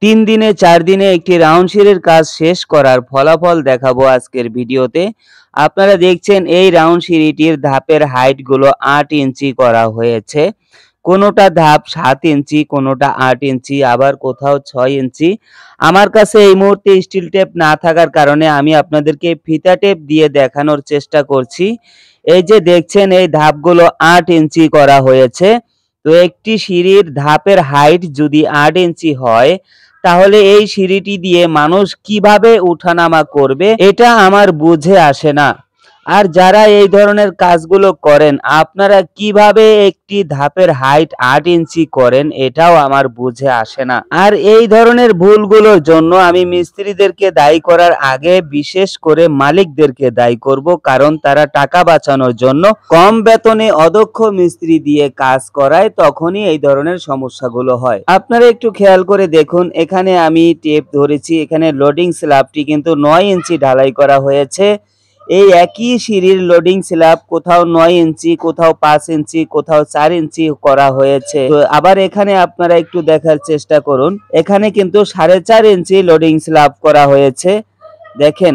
3 দিনে 4 দিনে একটি রাউন্ড সিঁড়ির কাজ শেষ করার ফলাফল দেখাবো আজকের ভিডিওতে। আপনারা দেখছেন এই রাউন্ড সিঁড়িটির ধাপের হাইটগুলো 8 ইঞ্চি করা হয়েছে। কোনোটা ধাপ 7 ইঞ্চি, কোনোটা 8 ইঞ্চি, আবার কোথাও 6 ইঞ্চি। আমার কাছে এই মুহূর্তে স্টিল টেপ না থাকার কারণে আমি আপনাদেরকে ফিতা টেপ দিয়ে দেখানোর চেষ্টা করছি। এই যে দেখছেন এই ধাপগুলো 8 ইঞ্চি করা হয়েছে। তো একটি সিঁড়ির ধাপের হাইট যদি 8 ইঞ্চি হয়, তাহলে এই সিঁড়িটি দিয়ে মানুষ কিভাবে উঠানামা করবে এটা আমার বুঝে আসে না। আর যারা এই ধরনের কাজগুলো করেন, আপনারা কিভাবে একটি ধাপের হাইট 8 ইঞ্চি করেন এটাও আমার বুঝে আসে না। আর এই ধরনের ভুলগুলোর জন্য আমি মিস্ত্রিদেরকে দায়ী করার আগে বিশেষ করে মালিকদেরকে দায়ী করব, কারণ তারা টাকা বাঁচানোর জন্য কম বেতনে অদক্ষ মিস্ত্রি দিয়ে কাজ করায়, তখনই এই ধরনের সমস্যাগুলো হয়। আপনারা একটু খেয়াল করে দেখুন, এখানে আমি টেপ ধরেছি, এখানে লোডিং স্ল্যাবটি কিন্তু 9 ইঞ্চি ঢালাই করা হয়েছে। এই একই সিঁড়ির লোডিং স্ল্যাব কোথাও 9 ইঞ্চি, কোথাও 5 ইঞ্চি, কোথাও 4 ইঞ্চি করা হয়েছে। তো আবার এখানে আপনারা একটু দেখার চেষ্টা করুন, এখানে কিন্তু 4.5 ইঞ্চি লোডিং স্ল্যাব করা হয়েছে। দেখেন,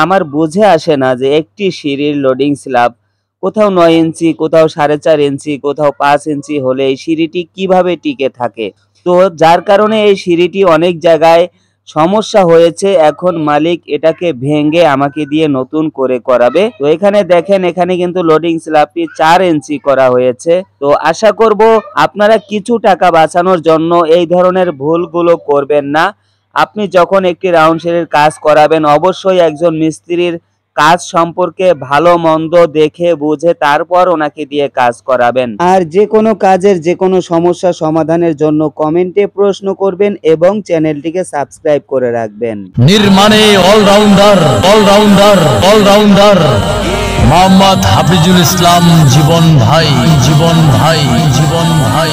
আমার বুঝে আসে না যে একটি সিঁড়ির লোডিং স্ল্যাব কোথাও 9 ইঞ্চি, কোথাও 4.5 ইঞ্চি, কোথাও 5 ইঞ্চি হলে এই সিঁড়িটি কিভাবে টিকে থাকে। তো যার কারণে এই সিঁড়িটি অনেক জায়গায় সমস্যা হয়েছে। এখন মালিক এটাকে ভেঙে আমাকে দিয়ে নতুন করে করাবে। তো এখানে দেখেন, এখানে কিন্তু লোডিং স্ল্যাবটি 4 ইঞ্চি করা হয়েছে। তো আশা করব আপনারা কিছু টাকা বাঁচানোর জন্য এই ধরনের ভুলগুলো করবেন না। আপনি যখন একটি রাউন্ড সিঁড়ির কাজ করাবেন, অবশ্যই একজন মিস্ত্রির কাজ সম্পর্কে ভালো মন্দ দেখে বুঝে তারপর ওনাকে দিয়ে কাজ করাবেন। আর যে কোনো কাজের যে কোনো সমস্যা সমাধানের জন্য কমেন্টে প্রশ্ন করবেন এবং চ্যানেলটিকে সাবস্ক্রাইব করে রাখবেন। নির্মাণে all-rounder all-rounder all-rounder Mohammad Hafizul Islam Jibon ভাই, জীবন ভাই, জীবন ভাই।